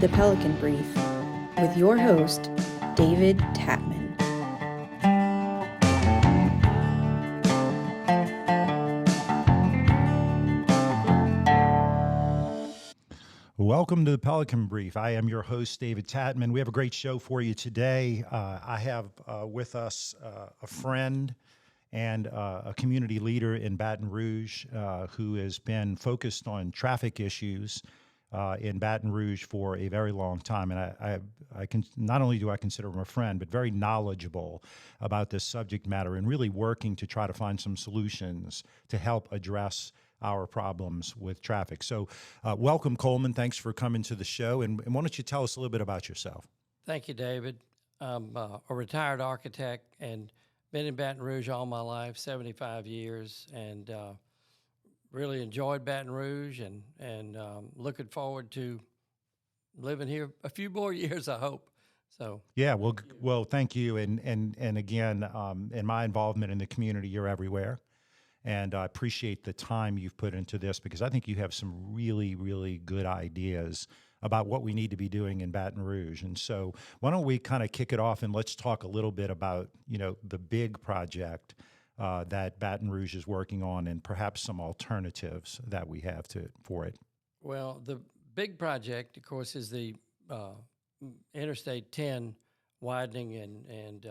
The Pelican Brief with your host, David Tatman. Welcome to the Pelican Brief. I am your host, David Tatman. We have a great show for you today. I have with us a friend and a community leader in Baton Rouge who has been focused on traffic issues in Baton Rouge for a very long time. And I can not only do I consider him a friend, but very knowledgeable about this subject matter and really working to try to find some solutions to help address our problems with traffic. So welcome, Coleman. Thanks for coming to the show. And why don't you tell us a little bit about yourself? Thank you, David. I'm a retired architect and been in Baton Rouge all my life, 75 years, and really enjoyed Baton Rouge and looking forward to living here a few more years, I hope. So yeah, well, thank you. And again, in my involvement in the community, you're everywhere. And I appreciate the time you've put into this because I think you have some really, really good ideas about what we need to be doing in Baton Rouge. And so why don't we kind of kick it off and let's talk a little bit about, the big project that Baton Rouge is working on and perhaps some alternatives that we have for it. Well, the big project, of course, is the Interstate 10 widening and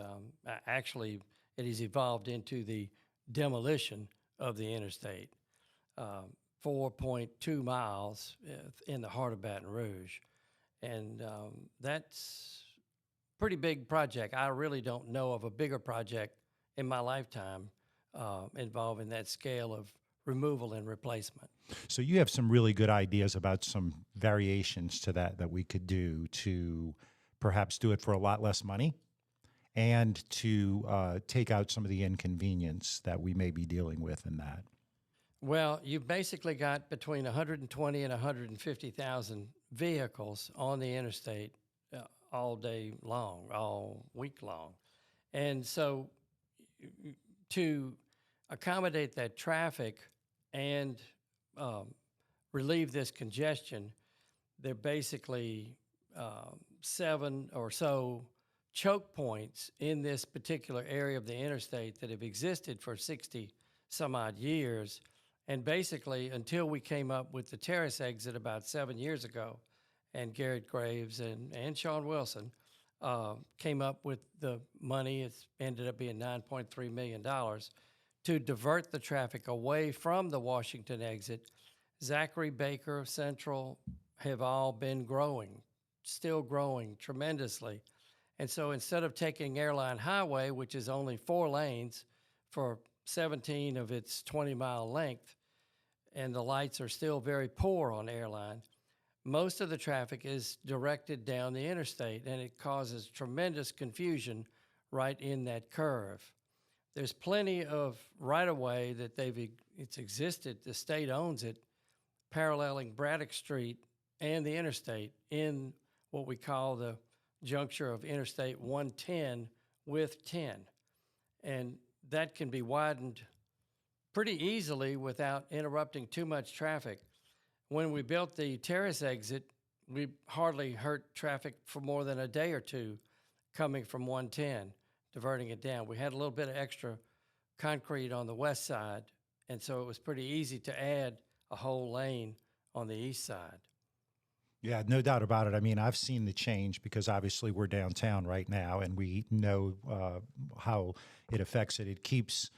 actually it has evolved into the demolition of the interstate, 4.2 miles in the heart of Baton Rouge. And that's a pretty big project. I really don't know of a bigger project in my lifetime involving that scale of removal and replacement. So you have some really good ideas about some variations to that we could do to perhaps do it for a lot less money and to take out some of the inconvenience that we may be dealing with in that. Well, you've basically got between 120 and 150,000 vehicles on the interstate all day long, all week long. And so to accommodate that traffic and relieve this congestion, there are basically 7 or so choke points in this particular area of the interstate that have existed for 60 some odd years. And basically, until we came up with the terrace exit about 7 years ago, and Garrett Graves and Sean Wilson came up with the money, it's ended up being $9.3 million, to divert the traffic away from the Washington exit. Zachary, Baker, Central have all been growing, still growing tremendously. And so instead of taking Airline Highway, which is only 4 lanes for 17 of its 20-mile length, and the lights are still very poor on Airline, most of the traffic is directed down the interstate, and it causes tremendous confusion right in that curve. There's plenty of right-of-way that it's existed, the state owns it, paralleling Braddock Street and the interstate in what we call the juncture of Interstate 110 with 10. And that can be widened pretty easily without interrupting too much traffic. When we built the terrace exit, we hardly hurt traffic for more than a day or two coming from 110, diverting it down. We had a little bit of extra concrete on the west side, and so it was pretty easy to add a whole lane on the east side. Yeah, no doubt about it. I mean, I've seen the change because obviously we're downtown right now and we know how it affects it. It keeps,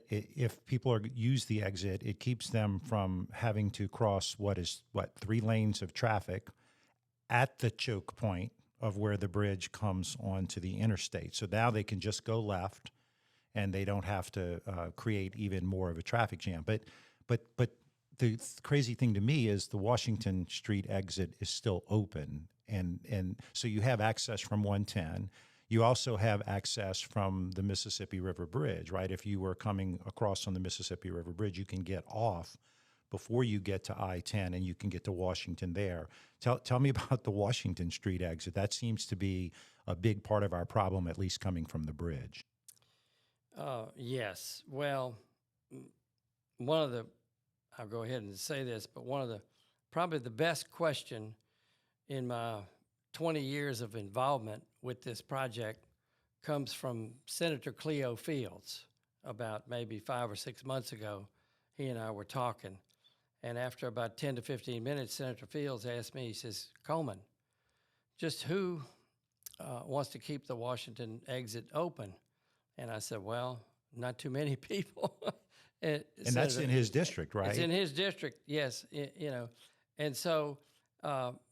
if people use the exit, it keeps them from having to cross 3 lanes of traffic at the choke point of where the bridge comes onto the interstate. So now they can just go left and they don't have to create even more of a traffic jam. But the crazy thing to me is the Washington Street exit is still open. And so you have access from 110. You also have access from the Mississippi River Bridge, right? If you were coming across on the Mississippi River Bridge, you can get off before you get to I-10 and you can get to Washington there. Tell me about the Washington Street exit. That seems to be a big part of our problem, at least coming from the bridge. Yes. Well, I'll go ahead and say this, but probably the best question in my 20 years of involvement with this project comes from Senator Cleo Fields. About maybe 5 or 6 months ago, he and I were talking. And after about 10 to 15 minutes, Senator Fields asked me, he says, Coleman, just who wants to keep the Washington exit open? And I said, well, not too many people. And that's in his district, right? It's in his district, yes. And so,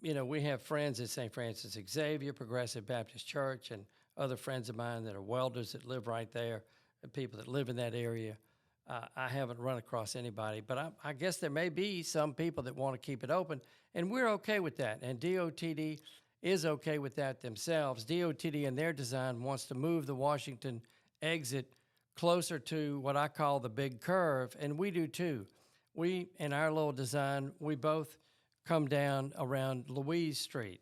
we have friends at St. Francis Xavier, Progressive Baptist Church, and other friends of mine that are welders that live right there, and people that live in that area. I haven't run across anybody, but I guess there may be some people that want to keep it open, and we're okay with that. And DOTD is okay with that themselves. DOTD in their design wants to move the Washington exit closer to what I call the big curve, and we do too. We, in our little design, we both come down around Louise Street,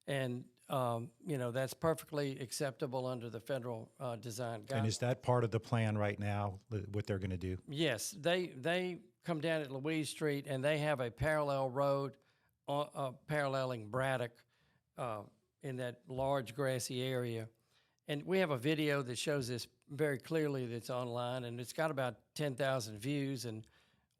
and that's perfectly acceptable under the federal design guidelines. And is that part of the plan right now, what they're going to do? Yes, they come down at Louise Street, and they have a parallel road paralleling Braddock in that large grassy area. And we have a video that shows this very clearly that's online, and it's got about 10,000 views, and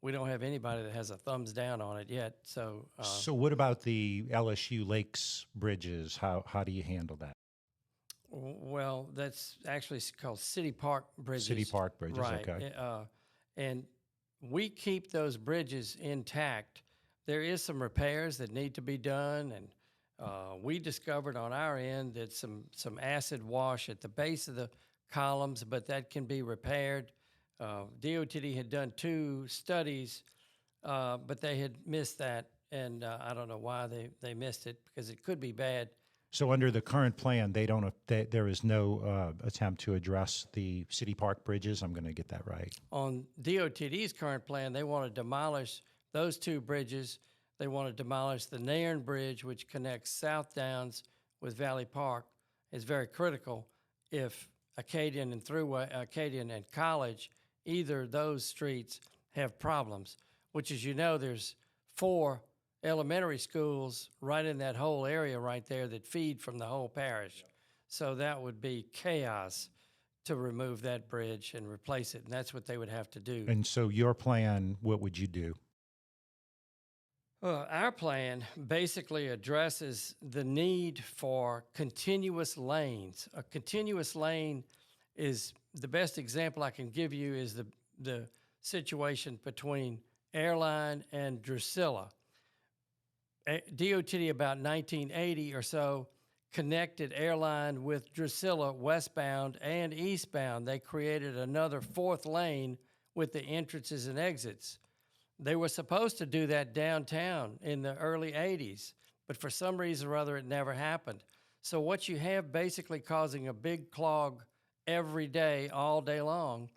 we don't have anybody that has a thumbs down on it yet. So what about the LSU Lakes bridges? How do you handle that? Well, that's actually called City Park bridges. City Park bridges, right. Okay. And we keep those bridges intact. There is some repairs that need to be done, and we discovered on our end that some acid wash at the base of the columns, but that can be repaired. DOTD had done 2 studies, but they had missed that, and I don't know why they missed it, because it could be bad. So under the current plan, there is no attempt to address the City Park bridges? I'm going to get that right. On DOTD's current plan, they want to demolish those 2 bridges. They want to demolish the Nairn Bridge, which connects South Downs with Valley Park. It's very critical if Acadian and College, either of those streets have problems, which, as you know, there's 4 elementary schools right in that whole area right there that feed from the whole parish. So that would be chaos to remove that bridge and replace it, and that's what they would have to do. And so your plan, what would you do? Our plan basically addresses the need for continuous lanes. A continuous lane is the best example I can give you is the situation between Airline and Drusilla. DOTD about 1980 or so connected Airline with Drusilla westbound and eastbound. They created another 4th lane with the entrances and exits. They were supposed to do that downtown in the early 80s, but for some reason or other, it never happened. So what you have basically causing a big clog every day, all day long,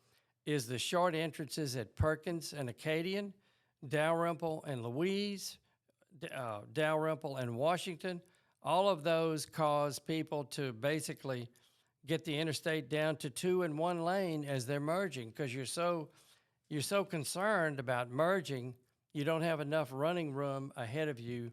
is the short entrances at Perkins and Acadian, Dalrymple and Louise, Dalrymple and Washington. All of those cause people to basically get the interstate down to 2 and 1 lane as they're merging, because you're so concerned about merging, you don't have enough running room ahead of you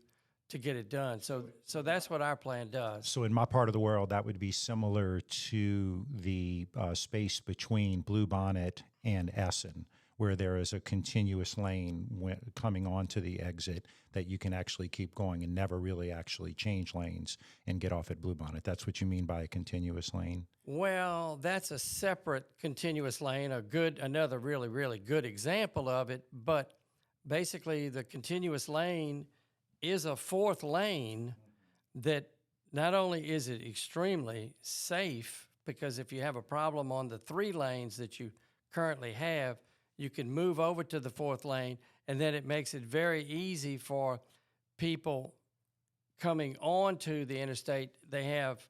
to get it done. So that's what our plan does. So in my part of the world, that would be similar to the space between Bluebonnet and Essen, where there is a continuous lane coming onto the exit that you can actually keep going and never really actually change lanes and get off at Bluebonnet. That's what you mean by a continuous lane? Well, that's a separate continuous lane, another really, really good example of it. But basically, the continuous lane is a 4th lane that not only is it extremely safe, because if you have a problem on the 3 lanes that you currently have, you can move over to the 4th lane, and then it makes it very easy for people coming onto the interstate. They have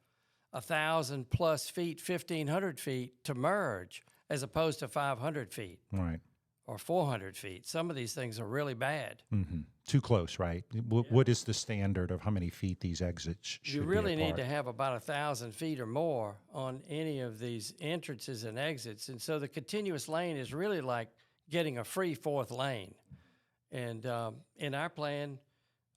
1,000 plus feet, 1,500 feet to merge, as opposed to 500 feet. Right. Or 400 feet. Some of these things are really bad. Mm-hmm. Too close, right? What is the standard of how many feet these exits should be You really apart? need to have about 1,000 feet or more on any of these entrances and exits. And so the continuous lane is really like getting a free 4th lane. And in our plan,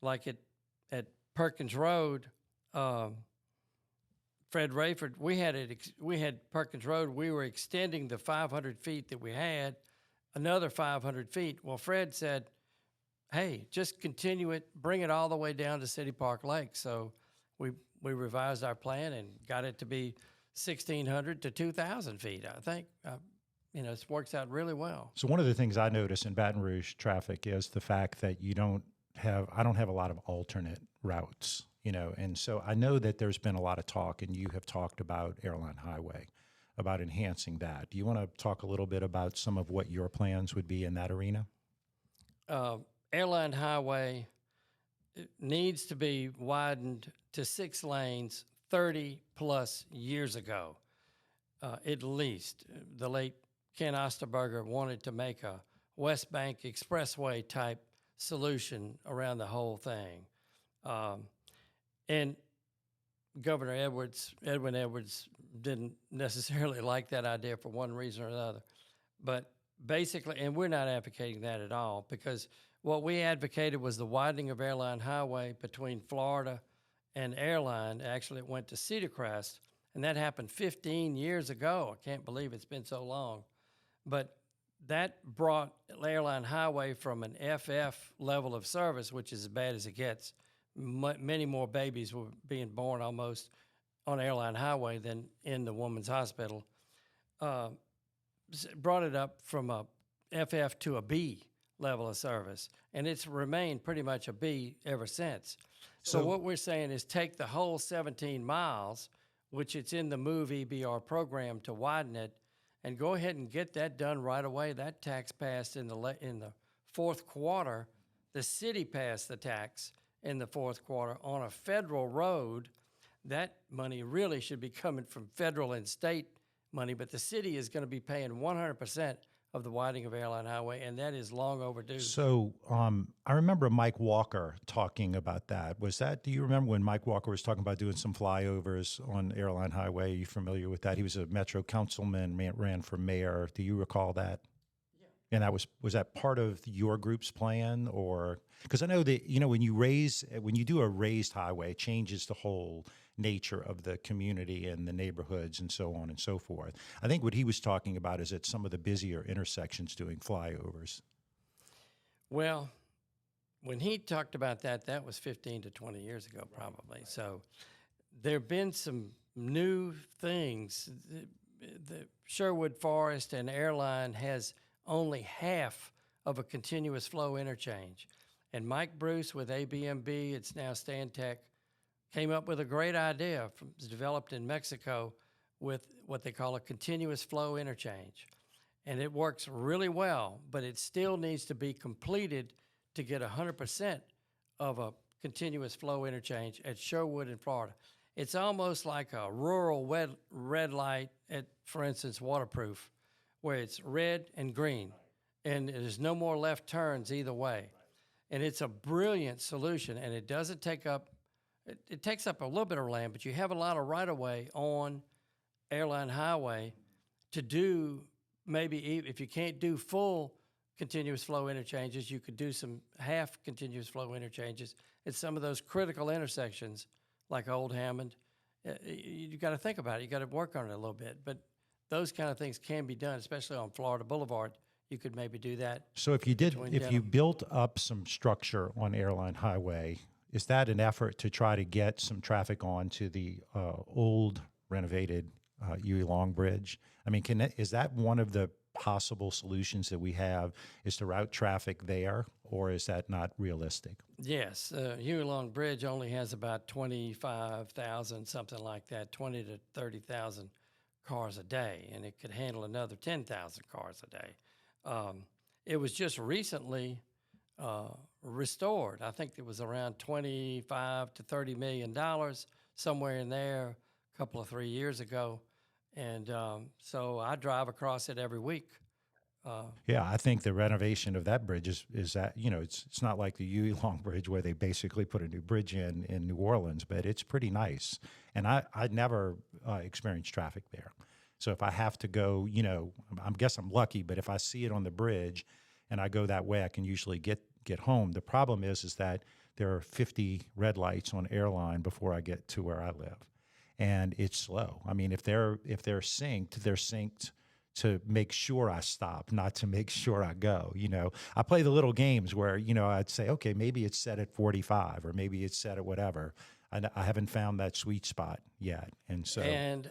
like at Perkins Road, Fred Rayford, we had Perkins Road. We were extending the 500 feet that we had, another 500 feet. Well, Fred said, hey, just continue it, bring it all the way down to City Park Lake. So we revised our plan and got it to be 1,600 to 2,000 feet, I think. It works out really well. So one of the things I notice in Baton Rouge traffic is the fact that I don't have a lot of alternate routes, and so I know that there's been a lot of talk, and you have talked about Airline Highway, about enhancing that. Do you want to talk a little bit about some of what your plans would be in that arena? Airline Highway needs to be widened to 6 lanes 30 plus years ago, at least. The late Ken Osterberger wanted to make a West Bank Expressway type solution around the whole thing. And Governor Edwin Edwards, didn't necessarily like that idea for one reason or another. But basically, and we're not advocating that at all, because what we advocated was the widening of Airline Highway between Florida and Airline. Actually, it went to Cedar Crest, and that happened 15 years ago. I can't believe it's been so long. But that brought Airline Highway from an FF level of service, which is as bad as it gets. Many more babies were being born almost on Airline Highway than in the woman's hospital. Brought it up from a FF to a B level of service, and it's remained pretty much a B ever since. So what we're saying is take the whole 17 miles, which it's in the MOVE EBR program to widen it, and go ahead and get that done right away. That tax passed in the fourth quarter. The city passed the tax in the fourth quarter on a federal road. That money really should be coming from federal and state money, but the city is going to be paying 100% of the widening of Airline Highway, and that is long overdue. So I remember Mike Walker talking about that. Do you remember when Mike Walker was talking about doing some flyovers on Airline Highway? Are you familiar with that? He was a Metro councilman, ran for mayor. Do you recall that? Yeah. And that was that part of your group's plan? Or because I know that, when you do a raised highway, it changes the whole nature of the community and the neighborhoods and so on and so forth. I think what he was talking about is at some of the busier intersections doing flyovers. Well, when he talked about that, that was 15 to 20 years ago, probably. Right. So there have been some new things. The Sherwood Forest and Airline has only half of a continuous flow interchange. And Mike Bruce with ABMB, it's now Stantec, came up with a great idea. It was developed in Mexico with what they call a continuous flow interchange. And it works really well, but it still needs to be completed to get 100% of a continuous flow interchange at Sherwood in Florida. It's almost like a rural red light at, for instance, Waterproof, where it's red and green, and there's no more left turns either way. And it's a brilliant solution, and it doesn't take up, it takes up a little bit of land, but you have a lot of right-of-way on Airline Highway to do, maybe if you can't do full continuous flow interchanges, you could do some half continuous flow interchanges at some of those critical intersections like Old Hammond. You got to think about it. You got to work on it a little bit. But those kind of things can be done, especially on Florida Boulevard. You could maybe do that. So if you built up some structure on Airline Highway, is that an effort to try to get some traffic onto the old renovated Huey Long Bridge? I mean, is that one of the possible solutions that we have, is to route traffic there, or is that not realistic? Yes, Huey Long Bridge only has about 25,000, something like that, 20 to 30,000 cars a day, and it could handle another 10,000 cars a day. It was just recently restored. I think it was around $25 to $30 million, somewhere in there, a couple of 3 years ago. And so I drive across it every week. Yeah, I think the renovation of that bridge is that, it's not like the Huey Long Bridge where they basically put a new bridge in New Orleans, but it's pretty nice. And I never experienced traffic there. So if I have to go, I guess I'm lucky, but if I see it on the bridge and I go that way, I can usually get home. The problem is that there are 50 red lights on Airline before I get to where I live, and it's slow. I mean, if they're synced, they're synced to make sure I stop, not to make sure I go. I play the little games where I'd say, okay, maybe it's set at 45, or maybe it's set at whatever. I haven't found that sweet spot yet, and so. And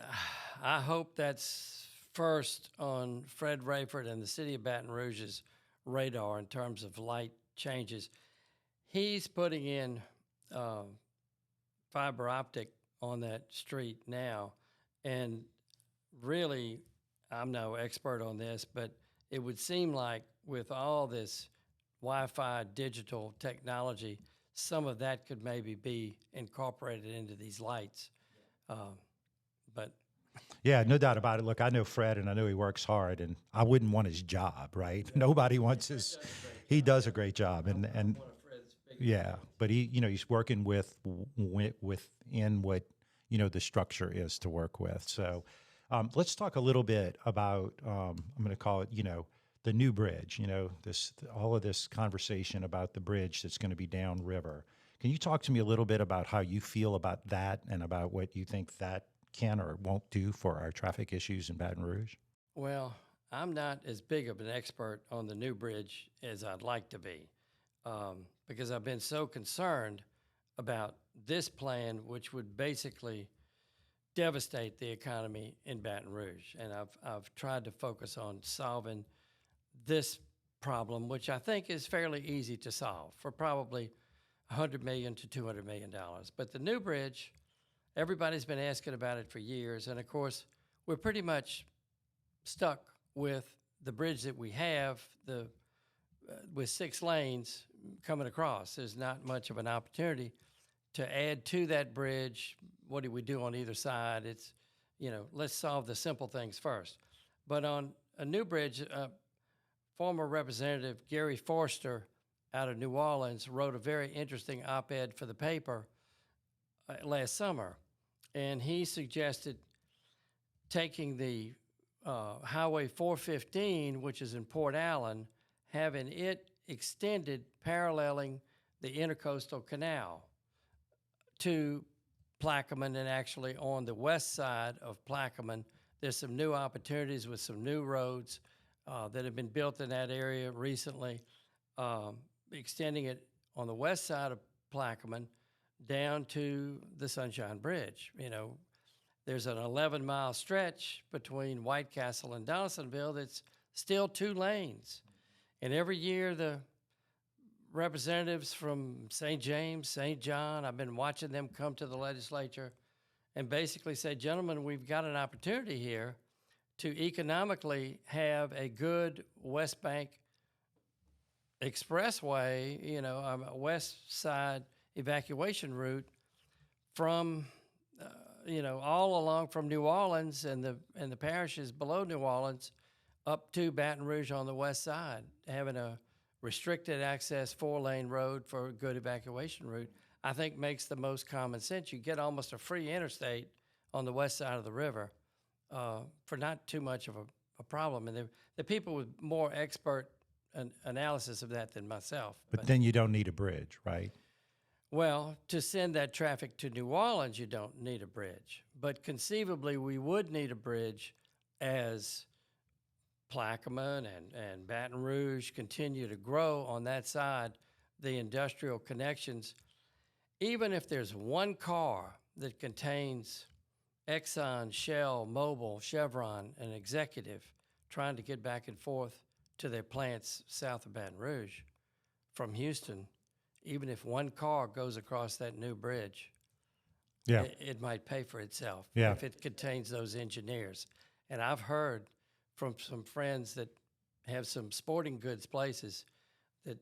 I hope that's first on Fred Rayford and the city of Baton Rouge's radar in terms of light changes. He's putting in fiber optic on that street now, and really, I'm no expert on this, but it would seem like with all this Wi-Fi digital technology, some of that could maybe be incorporated into these lights. But Yeah, no doubt about it. Look, I know Fred, and I know he works hard, and I wouldn't want his job, right? Nobody wants his. He does a great job, and yeah, but he's working within what the structure is to work with. So let's talk a little bit about I'm going to call it the new bridge. All of this conversation about the bridge that's going to be downriver. Can you talk to me a little bit about how you feel about that and about what you think that can or won't do for our traffic issues in Baton Rouge? Well, I'm not as big of an expert on the new bridge as I'd like to be, because I've been so concerned about this plan, which would basically devastate the economy in Baton Rouge. And I've tried to focus on solving this problem, which I think is fairly easy to solve for probably $100 million to $200 million. But the new bridge, everybody's been asking about it for years. And of course, we're pretty much stuck with the bridge that we have, with 6 lanes coming across. There's not much of an opportunity to add to that bridge. What do we do on either side? It's, let's solve the simple things first. But on a new bridge, former Representative Gary Forster out of New Orleans wrote a very interesting op-ed for the paper last summer. And he suggested taking the Highway 415, which is in Port Allen, having it extended paralleling the Intercoastal Canal to Plaquemine, and actually on the west side of Plaquemine, there's some new opportunities with some new roads that have been built in that area recently, extending it on the west side of Plaquemine down to the Sunshine Bridge. There's an 11-mile stretch between White Castle and Donaldsonville that's still 2 lanes. And every year the representatives from St. James, St. John, I've been watching them come to the legislature and basically say, gentlemen, we've got an opportunity here to economically have a good West Bank expressway, a west side evacuation route from, all along from New Orleans and the parishes below New Orleans up to Baton Rouge on the west side, having a restricted access 4-lane road for a good evacuation route, I think makes the most common sense. You get almost a free interstate on the west side of the river for not too much of a problem. And the people with more expert analysis of that than myself. But then you don't need a bridge, right? Well, to send that traffic to New Orleans, you don't need a bridge. But conceivably, we would need a bridge as Plaquemine and Baton Rouge continue to grow on that side, the industrial connections. Even if there's one car that contains Exxon, Shell, Mobil, Chevron, and Executive trying to get back and forth to their plants south of Baton Rouge from Houston, even if one car goes across that new bridge, it might pay for itself if it contains those engineers. And I've heard from some friends that have some sporting goods places that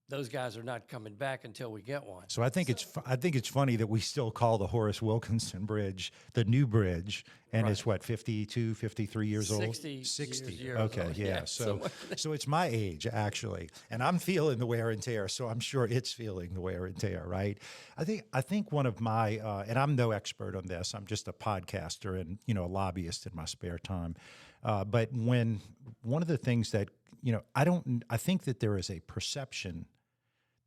those guys are not coming back until we get one. So I think it's funny that we still call the Horace Wilkinson Bridge the new bridge, and it's what, 52, 53 years old? 60 years okay, old. yeah. So it's my age actually, and I'm feeling the wear and tear. So I'm sure it's feeling the wear and tear, right? I think one of my and I'm no expert on this. I'm just a podcaster and a lobbyist in my spare time. But when one of the things that I think that there is a perception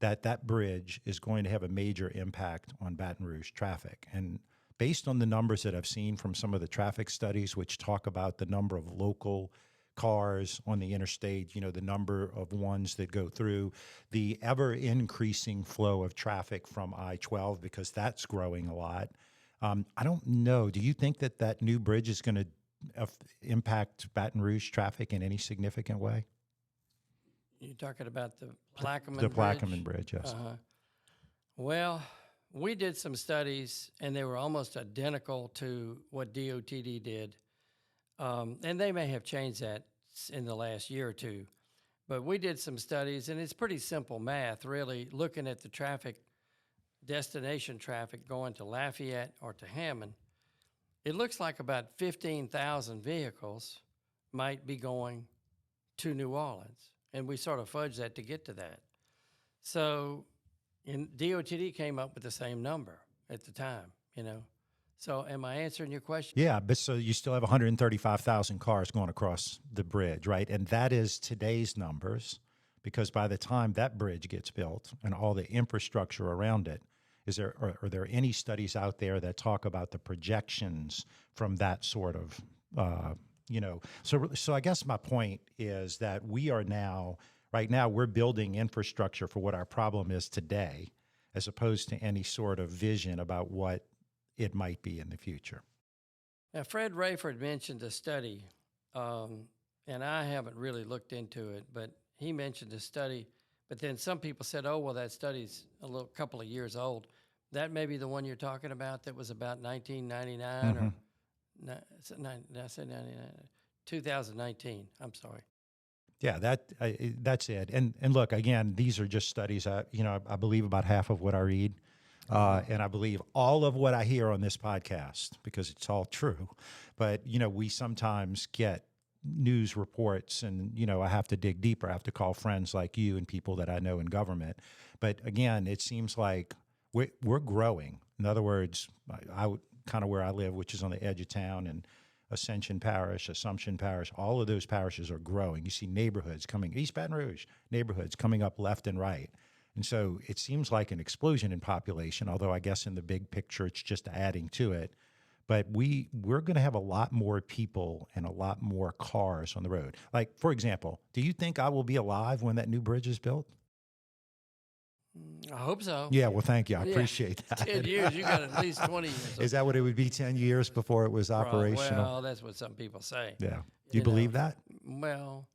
that bridge is going to have a major impact on Baton Rouge traffic. And based on the numbers that I've seen from some of the traffic studies, which talk about the number of local cars on the interstate, the number of ones that go through, the ever increasing flow of traffic from I-12, because that's growing a lot. I don't know. Do you think that that new bridge is going to impact Baton Rouge traffic in any significant way? You're talking about the Plaquemine The Bridge? Plaquemine Bridge, yes. Well, we did some studies, and they were almost identical to what DOTD did. And they may have changed that in the last year or two. But we did some studies, and it's pretty simple math, really, looking at the traffic, destination traffic going to Lafayette or to Hammond. It looks like about 15,000 vehicles might be going to New Orleans. And we sort of fudged that to get to that. So DOTD came up with the same number at the time, So am I answering your question? Yeah, but so you still have 135,000 cars going across the bridge, right? And that is today's numbers, because by the time that bridge gets built and all the infrastructure around it, are there any studies out there that talk about the projections from that sort of, So I guess my point is that right now we're building infrastructure for what our problem is today, as opposed to any sort of vision about what it might be in the future. Now, Fred Rayford mentioned a study, and I haven't really looked into it, but he mentioned a study. But then some people said, "Oh, well, that study's a couple of years old." That may be the one you're talking about. That was about 1999 or did I say 99? 2019. I'm sorry. Yeah, that's it. And look, again, these are just studies. I believe about half of what I read. And I believe all of what I hear on this podcast, because it's all true. But, we sometimes get news reports and, I have to dig deeper. I have to call friends like you and people that I know in government. But again, it seems like we're growing. In other words, I kind of where I live, which is on the edge of town, and Ascension Parish, Assumption Parish, all of those parishes are growing. You see neighborhoods coming, East Baton Rouge, neighborhoods coming up left and right. And so it seems like an explosion in population, although I guess in the big picture, it's just adding to it. But we're going to have a lot more people and a lot more cars on the road. Like, for example, do you think I will be alive when that new bridge is built? I hope so. Yeah, well, thank you. I appreciate that. 10 years, you got at least 20 years. Is that what it would be, 10 years before it was operational? Well, that's what some people say. Yeah. Do you believe that? Well,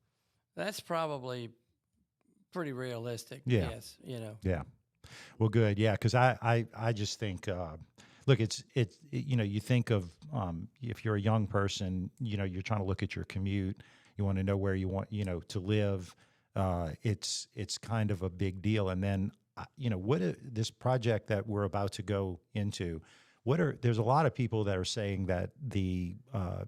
that's probably pretty realistic. Yeah. Yes, Yeah. Well, good. Yeah, because I just think, look, it's you think of if you're a young person, you're trying to look at your commute, you want to know where you want to live. It's kind of a big deal. And then this project that we're about to go into, there's a lot of people that are saying that the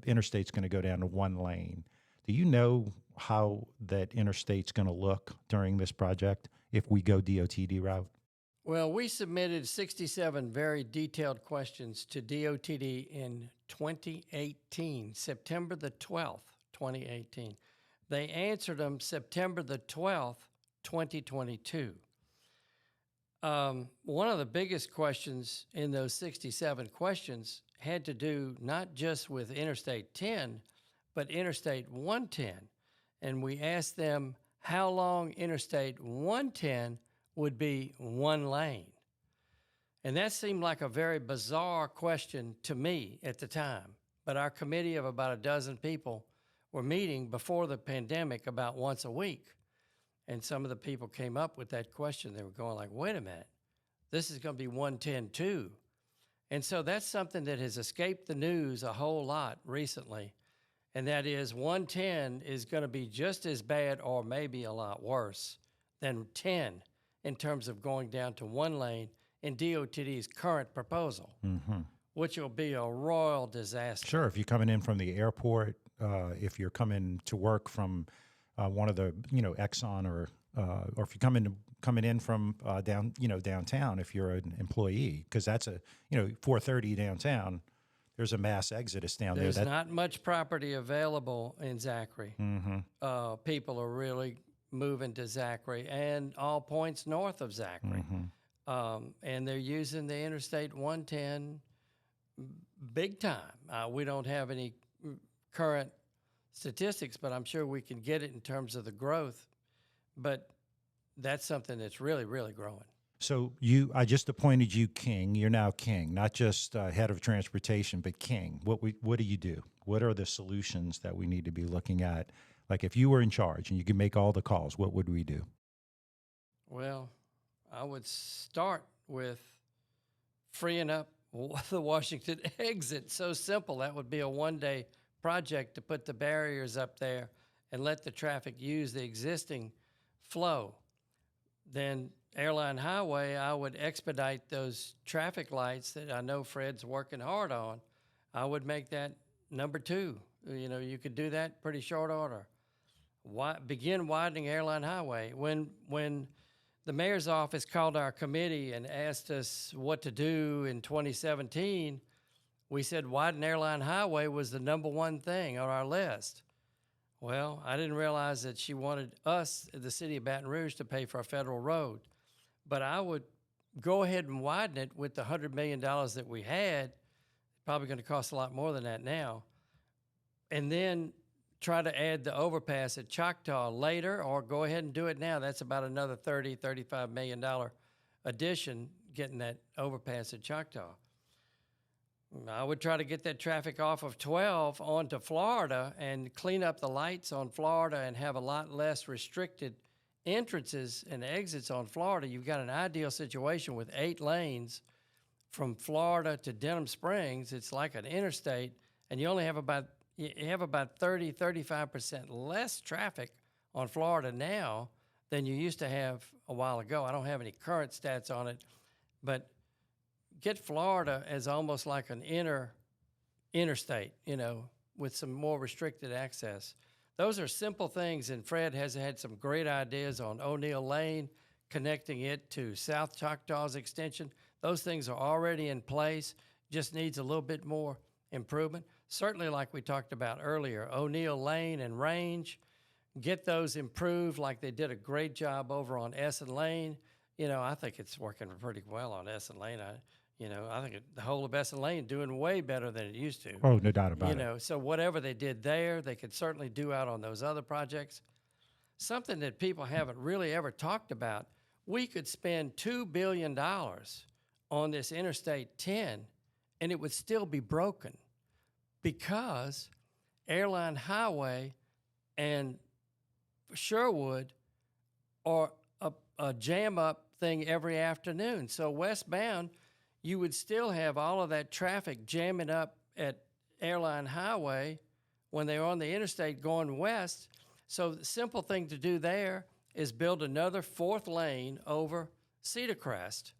interstate's going to go down to one lane. Do you know how that interstate's going to look during this project if we go DOTD route? Well, we submitted 67 very detailed questions to DOTD in 2018, September the 12th, 2018. They answered them September the 12th, 2022. One of the biggest questions in those 67 questions had to do not just with Interstate 10, but Interstate 110. And we asked them how long Interstate 110 would be one lane. And that seemed like a very bizarre question to me at the time. But our committee of about a dozen people were meeting before the pandemic about once a week. And some of the people came up with that question. They were going like, wait a minute, this is going to be 110 too. And so that's something that has escaped the news a whole lot recently. And that is 110 is going to be just as bad or maybe a lot worse than 10 in terms of going down to one lane in DOTD's current proposal, which will be a royal disaster. Sure. If you're coming in from the airport, if you're coming to work from one of the, Exxon or if you're coming in from downtown, if you're an employee, because that's 430 downtown, there's a mass exodus down There's not much property available in Zachary. People are really moving to Zachary and all points north of Zachary. And they're using the Interstate 110 big time. We don't have any current statistics, but I'm sure we can get it in terms of the growth. But that's something that's really, really growing. So I just appointed you king. You're now king, not just head of transportation, but king. What do you do? What are the solutions that we need to be looking at? Like if you were in charge and you could make all the calls, what would we do? Well, I would start with freeing up the Washington exit. So simple. That would be a one-day project to put the barriers up there and let the traffic use the existing flow. Then Airline Highway, I would expedite those traffic lights that I know Fred's working hard on. I would make that number 2. You know, you could do that pretty short order. Begin widening Airline Highway. When the mayor's office called our committee and asked us what to do in 2017, we said widen Airline Highway was the number 1 thing on our list. Well, I didn't realize that she wanted us, the city of Baton Rouge, to pay for a federal road. But I would go ahead and widen it with the $100 million that we had. Probably going to cost a lot more than that now. And then try to add the overpass at Choctaw later, or go ahead and do it now. That's about another $35 million addition, getting that overpass at Choctaw. I would try to get that traffic off of 12 onto Florida and clean up the lights on Florida and have a lot less restricted entrances and exits on Florida. You've got an ideal situation with 8 lanes from Florida to Denham Springs. It's like an interstate, and you only have about 35% less traffic on Florida now than you used to have a while ago. I don't have any current stats on it, but get Florida as almost like an interstate, you know, with some more restricted access. Those are simple things, and Fred has had some great ideas on O'Neill Lane, connecting it to South Choctaw's extension. Those things are already in place, just needs a little bit more improvement. Certainly, like we talked about earlier, O'Neill Lane and Range, get those improved like they did a great job over on Essen Lane. You know, I think it's working pretty well on Essen Lane. I think the whole of Baton Lane doing way better than it used to. Oh, no doubt about it. You know, so whatever they did there, they could certainly do out on those other projects. Something that people haven't really ever talked about, we could spend $2 billion on this Interstate 10, and it would still be broken because Airline Highway and Sherwood are a jam-up thing every afternoon. So westbound, you would still have all of that traffic jamming up at Airline Highway when they're on the interstate going west. So the simple thing to do there is build another 4th lane over Cedar Crest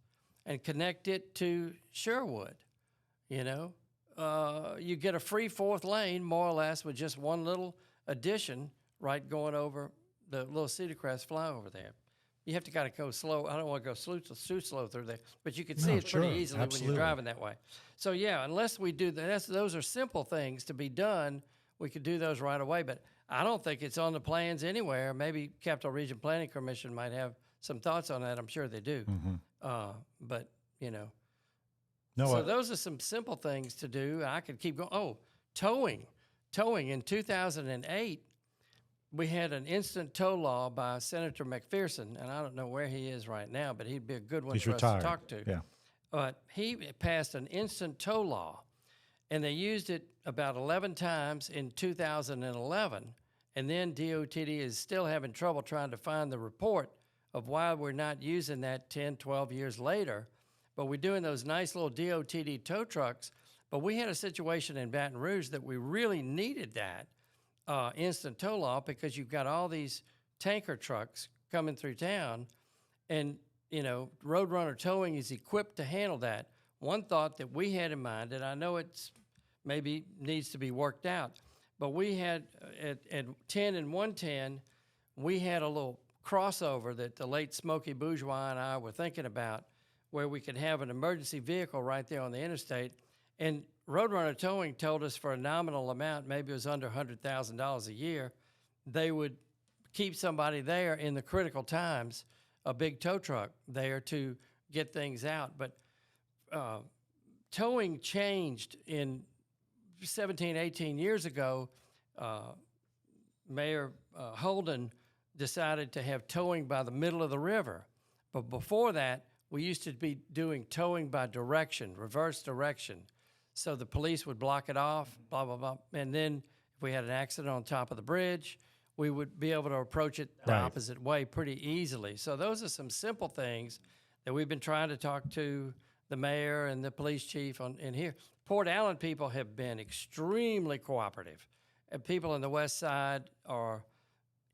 and connect it to Sherwood. You know, you get a free 4th lane, more or less, with just one little addition, right, going over the little Cedar Crest flyover there. You have to kind of go slow. I don't want to go too slow through there, but you can see it pretty easily when you're driving that way. So, yeah, unless we do that, those are simple things to be done. We could do those right away, but I don't think it's on the plans anywhere. Maybe Capital Region Planning Commission might have some thoughts on that. I'm sure they do. But, you know. So those are some simple things to do. I could keep going. Oh, towing. Towing in 2008. We had an instant tow law by Senator McPherson, and I don't know where he is right now, but he'd be a good one for us to talk to. Yeah. But he passed an instant tow law, and they used it about 11 times in 2011, and then DOTD is still having trouble trying to find the report of why we're not using that 10, 12 years later. But we're doing those nice little DOTD tow trucks, but we had a situation in Baton Rouge that we really needed that instant tow law because you've got all these tanker trucks coming through town, and, you know, Roadrunner Towing is equipped to handle that. One thought that we had in mind, and I know it's maybe needs to be worked out, but we had at 10 and 110, we had a little crossover that the late Smokey Bourgeois and I were thinking about where we could have an emergency vehicle right there on the interstate. And Roadrunner Towing told us for a nominal amount, maybe it was under $100,000 a year, they would keep somebody there in the critical times, a big tow truck there to get things out. But towing changed in 17, 18 years ago. Mayor Holden decided to have towing by the middle of the river. But before that, we used to be doing towing by direction, reverse direction. So the police would block it off, blah, blah, blah. And then if we had an accident on top of the bridge, we would be able to approach it the opposite way pretty easily. So those are some simple things that we've been trying to talk to the mayor and the police chief on in here. Port Allen people have been extremely cooperative. And people on the west side are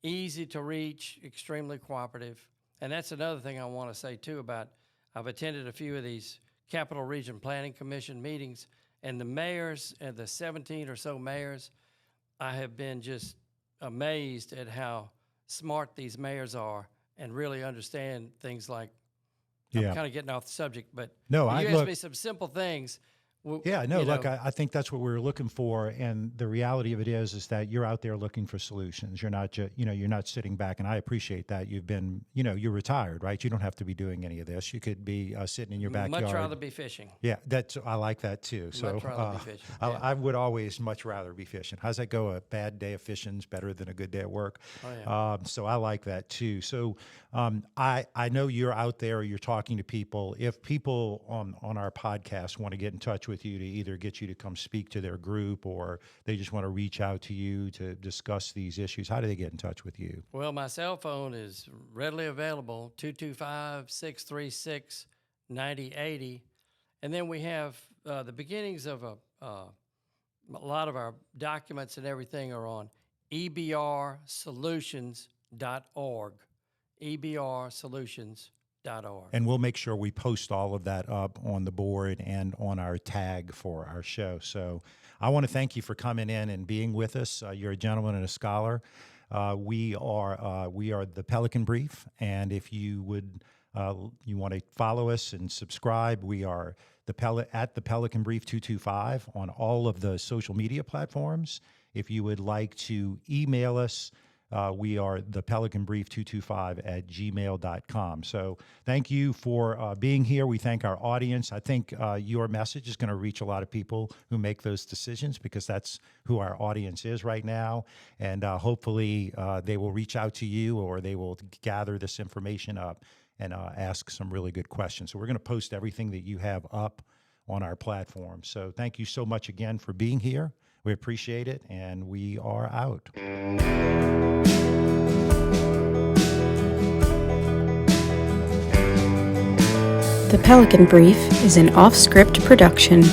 easy to reach, extremely cooperative. And that's another thing I want to say, too, about I've attended a few of these Capital Region Planning Commission meetings, and the mayors and the 17 or so mayors, I have been just amazed at how smart these mayors are and really understand things like, I'm kind of getting off the subject, but you asked me some simple things. Look, I think that's what we were looking for, and the reality of it is that you're out there looking for solutions. You're not just, you're not sitting back, and I appreciate that. You've been, you're retired, right? You don't have to be doing any of this. You could be sitting in your backyard. Much rather be fishing. Yeah, I like that too. So much rather be fishing. Yeah. I would always much rather be fishing. How's that go? A bad day of fishing is better than a good day at work. Oh, yeah. So I like that too. So I know you're out there. You're talking to people. If people on our podcast want to get in touch with you to either get you to come speak to their group, or they just want to reach out to you to discuss these issues, how do they get in touch with you? Well, my cell phone is readily available, 225-636-9080. And then we have the beginnings of a lot of our documents and everything are on ebrsolutions.org, ebrsolutions.org. And we'll make sure we post all of that up on the board and on our tag for our show. So I want to thank you for coming in and being with us. You're a gentleman and a scholar. We are the Pelican Brief, and if you would you want to follow us and subscribe, we are at the Pelican Brief 225 on all of the social media platforms. If you would like to email us, we are the Pelican Brief 225@gmail.com. So thank you for being here. We thank our audience. I think your message is going to reach a lot of people who make those decisions, because that's who our audience is right now. And hopefully they will reach out to you, or they will gather this information up and ask some really good questions. So we're going to post everything that you have up on our platform. So thank you so much again for being here. We appreciate it, and we are out. The Pelican Brief is an off-script production.